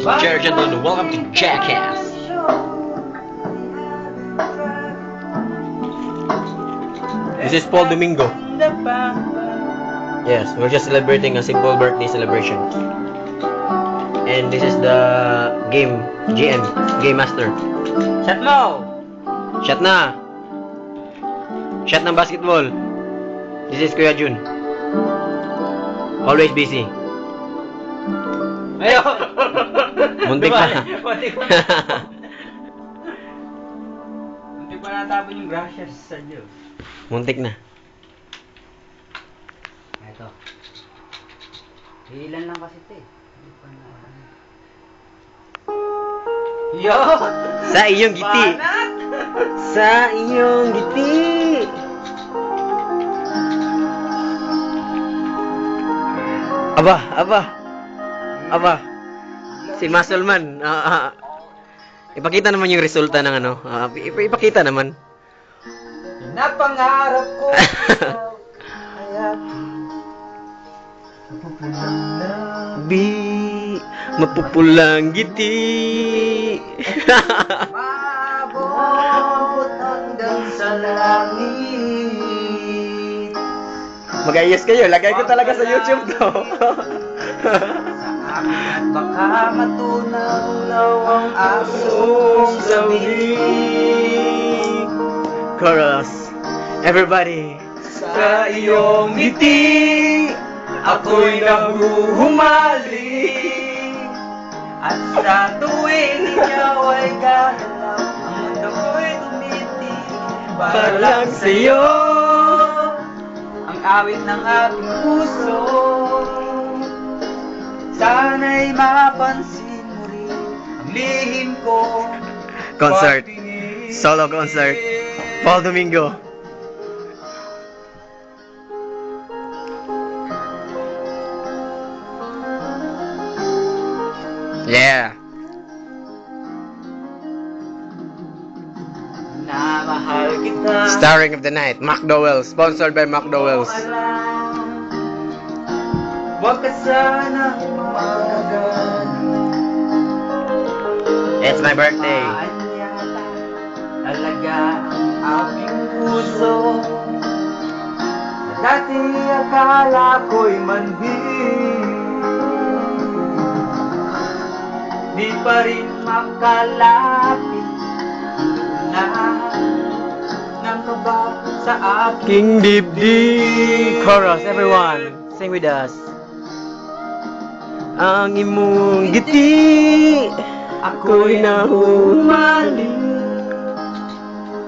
and gentlemen, welcome to Jackass. This is Paul Domingo. Yes, we're just celebrating a simple birthday celebration. And this is the game, GM, Game Master. Shot mo! Shot na! Shot ng basketball. This is Kuya Jun. Always busy. Ayo! Muntik pa. Muntik pa natapon yung grasya sa Diyos. Muntik na. Ito. Ilan lang kasi ito eh. Hindi pa na... Yo! Sa iyong giti. Sa iyong giti. Aba. Si Muscleman. Ipakita naman yung resulta ng ano. Ipakita naman. Napangarap ko. Mapupulang giti. Mabot hanggang sa langit. Mag-ayos kayo. Lagay ko talaga sa YouTube to. Sa akin at baka matunaw ang asong sabik. Chorus. Everybody. Sa iyong ngiti, ako'y nahuhumaling. At sa tuwing ikaw ay galaw, ang mundo ko'y tumitig para lang sa'yo. Ang awit ng ating puso, sana'y mapansin mo rin ang lihim ko. Concert. Patingin. Solo concert. Paul Domingo. Yeah. Na mahal kita. Starring of the night, McDowell's. Sponsored by McDowell's. Huwag ka sana umagalan. It's my birthday. Talaga ang aking puso. Dati akala ko'y manhid, di pa rin makalapit. Na ng kaba sa aking King Dibdib. Chorus, everyone. Sing with us. Ang imong giti, ako'y nahumaling.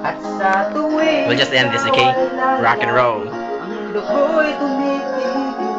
at sa tuwing We'll just end this, okay? Rock and roll. ang mundo ko'y tumitigil